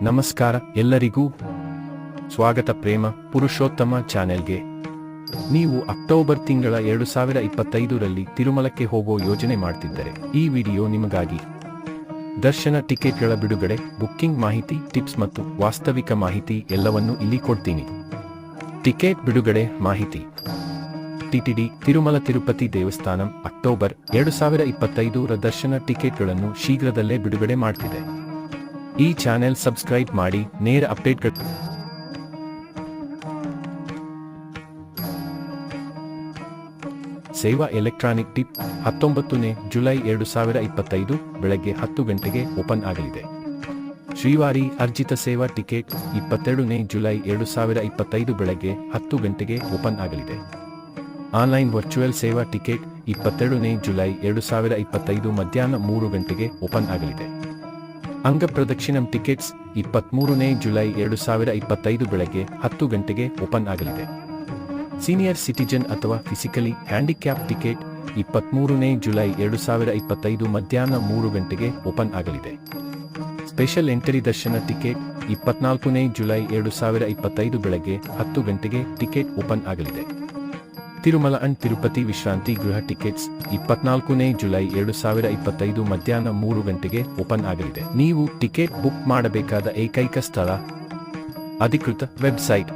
ನಮಸ್ಕಾರ ಎಲ್ಲರಿಗೂ ಸ್ವಾಗತ ಪ್ರೇಮ ಪುರುಷೋತ್ತಮ ಚಾನೆಲ್ಗೆ. ನೀವು ಅಕ್ಟೋಬರ್ ತಿಂಗಳ 2025ರಲ್ಲಿ ತಿರುಮಲಕ್ಕೆ ಹೋಗೋ ಯೋಜನೆ ಮಾಡ್ತಿದ್ದರೆ ಈ ವಿಡಿಯೋ ನಿಮಗಾಗಿ. ದರ್ಶನ ಟಿಕೆಟ್ಗಳ ಬಿಡುಗಡೆ, ಬುಕ್ಕಿಂಗ್ ಮಾಹಿತಿ, ಟಿಪ್ಸ್ ಮತ್ತು ವಾಸ್ತವಿಕ ಮಾಹಿತಿ ಎಲ್ಲವನ್ನೂ ಇಲ್ಲಿ ಕೊಡ್ತೀನಿ. ಟಿಕೆಟ್ ಬಿಡುಗಡೆ ಮಾಹಿತಿ. ಟಿಟಿಡಿ ತಿರುಮಲ ತಿರುಪತಿ ದೇವಸ್ಥಾನಂ ಅಕ್ಟೋಬರ್ 2025ರ ದರ್ಶನ ಟಿಕೆಟ್ಗಳನ್ನು ಶೀಘ್ರದಲ್ಲೇ ಬಿಡುಗಡೆ ಮಾಡ್ತಿದೆ. ಈ ಚಾನೆಲ್ ಸಬ್ಸ್ಕ್ರೈಬ್ ಮಾಡಿ ನೇರ ಅಪ್ಡೇಟ್ಗಳು. ಸೇವಾ ಎಲೆಕ್ಟ್ರಾನಿಕ್ ಟಿಪ್ 19ನೇ ಜುಲೈ 2025 ಬೆಳಗ್ಗೆ 10 ಗಂಟೆಗೆ ಓಪನ್ ಆಗಲಿದೆ. ಶ್ರೀವಾರಿ ಅರ್ಜಿತ ಸೇವಾ ಟಿಕೆಟ್ 22ನೇ ಜುಲೈ 2025 ಬೆಳಗ್ಗೆ 10 ಗಂಟೆಗೆ ಓಪನ್ ಆಗಲಿದೆ. ಆನ್ಲೈನ್ ವರ್ಚುವಲ್ ಸೇವಾ ಟಿಕೆಟ್ 22ನೇ ಜುಲೈ 2025 ಮಧ್ಯಾಹ್ನ 3 ಗಂಟೆಗೆ ಓಪನ್ ಆಗಲಿದೆ. ಅಂಗಪ್ರದಕ್ಷಿಣಂ ಟಿಕೆಟ್ಸ್ 23ನೇ ಜುಲೈ 2025 ಬೆಳಗ್ಗೆ 10 ಗಂಟೆಗೆ ಓಪನ್ ಆಗಲಿದೆ. ಸೀನಿಯರ್ ಸಿಟಿಜನ್ ಅಥವಾ ಫಿಸಿಕಲಿ ಹ್ಯಾಂಡಿಕ್ಯಾಪ್ ಟಿಕೆಟ್ 23ನೇ ಜುಲೈ 2025 ಮಧ್ಯಾಹ್ನ 3 ಗಂಟೆಗೆ ಓಪನ್ ಆಗಲಿದೆ. ಸ್ಪೆಷಲ್ ಎಂಟ್ರಿ ದರ್ಶನ ಟಿಕೆಟ್ 24ನೇ ಜುಲೈ 2025 ಬೆಳಗ್ಗೆ 10 ಗಂಟೆಗೆ ಟಿಕೆಟ್ ಓಪನ್ ಆಗಲಿದೆ. ತಿರುಮಲ ಅಂಡ್ ತಿರುಪತಿ ವಿಶ್ರಾಂತಿ ಗೃಹ ಟಿಕೆಟ್ಸ್ 24ನೇ ಜುಲೈ 2025 ಮಧ್ಯಾಹ್ನ 3 ಗಂಟೆಗೆ ಓಪನ್ ಆಗಲಿದೆ. ನೀವು ಟಿಕೆಟ್ ಬುಕ್ ಮಾಡಬೇಕಾದ ಏಕೈಕ ಸ್ಥಳ ಅಧಿಕೃತ ವೆಬ್ಸೈಟ್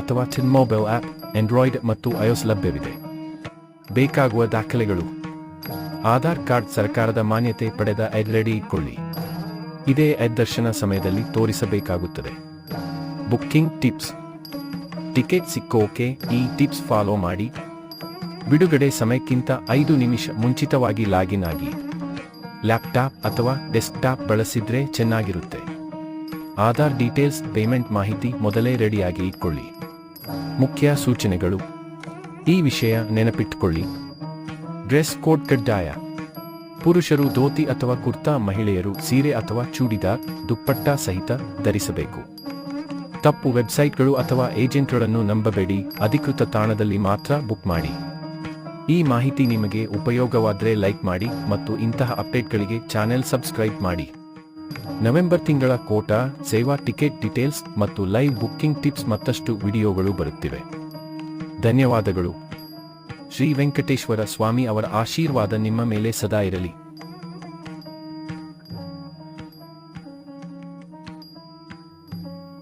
ಅಥವಾ ಮೊಬೈಲ್ ಆಪ್, ಆಂಡ್ರಾಯ್ಡ್ ಮತ್ತು iOS ಲಭ್ಯವಿದೆ. ಬೇಕಾಗುವ ದಾಖಲೆಗಳು: ಆಧಾರ್ ಕಾರ್ಡ್, ಸರ್ಕಾರದ ಮಾನ್ಯತೆ ಪಡೆದ ಐಡಿ ರೆಡಿ ಇಟ್ಕೊಳ್ಳಿ. ಇದೇ ಐಡಿ ದರ್ಶನ ಸಮಯದಲ್ಲಿ ತೋರಿಸಬೇಕಾಗುತ್ತದೆ. Booking tips. ಟಿಕೆಟ್ ಸಿಕ್ಕೋಕೆ ಈ ಟಿಪ್ಸ್ ಫಾಲೋ ಮಾಡಿ. ಬಿಡುಗಡೆ ಸಮಯಕ್ಕಿಂತ 5 ನಿಮಿಷ ಮುಂಚಿತವಾಗಿ ಲಾಗಿನ್ ಆಗಿ. ಲ್ಯಾಪ್ಟಾಪ್ ಅಥವಾ ಡೆಸ್ಕ್ಟಾಪ್ ಬಳಸಿದ್ರೆ ಚೆನ್ನಾಗಿರುತ್ತೆ. ಆಧಾರ್ ಡೀಟೇಲ್ಸ್, ಪೇಮೆಂಟ್ ಮಾಹಿತಿ ಮೊದಲೇ ರೆಡಿಯಾಗಿ ಇಟ್ಕೊಳ್ಳಿ. ಮುಖ್ಯ ಸೂಚನೆಗಳು: ಈ ವಿಷಯ ನೆನಪಿಟ್ಟುಕೊಳ್ಳಿ. ಡ್ರೆಸ್ ಕೋಡ್ ಕಡ್ಡಾಯ. ಪುರುಷರು ಧೋತಿ ಅಥವಾ ಕುರ್ತಾ, ಮಹಿಳೆಯರು ಸೀರೆ ಅಥವಾ ಚೂಡಿದಾರ್, ದುಪ್ಪಟ್ಟ ಸಹಿತ ಧರಿಸಬೇಕು. ತಪ್ಪು ವೆಬ್ಸೈಟ್ಗಳು ಅಥವಾ ಏಜೆಂಟ್ಗಳನ್ನು ನಂಬಬೇಡಿ. ಅಧಿಕೃತ ತಾಣದಲ್ಲಿ ಮಾತ್ರ ಬುಕ್ ಮಾಡಿ. ಈ ಮಾಹಿತಿ ನಿಮಗೆ ಉಪಯೋಗವಾದರೆ ಲೈಕ್ ಮಾಡಿ ಮತ್ತು ಇಂತಹ ಅಪ್ಡೇಟ್ಗಳಿಗೆ ಚಾನೆಲ್ ಸಬ್ಸ್ಕ್ರೈಬ್ ಮಾಡಿ. ನವೆಂಬರ್ ತಿಂಗಳ ಕೋಟಾ, ಸೇವಾ ಟಿಕೆಟ್ ಡೀಟೇಲ್ಸ್ ಮತ್ತು ಲೈವ್ ಬುಕ್ಕಿಂಗ್ ಟಿಪ್ಸ್ ಮತ್ತಷ್ಟು ವಿಡಿಯೋಗಳು ಬರುತ್ತಿವೆ. ಧನ್ಯವಾದಗಳು. ಶ್ರೀ ವೆಂಕಟೇಶ್ವರ ಸ್ವಾಮಿ ಅವರ ಆಶೀರ್ವಾದ ನಿಮ್ಮ ಮೇಲೆ ಸದಾ ಇರಲಿ.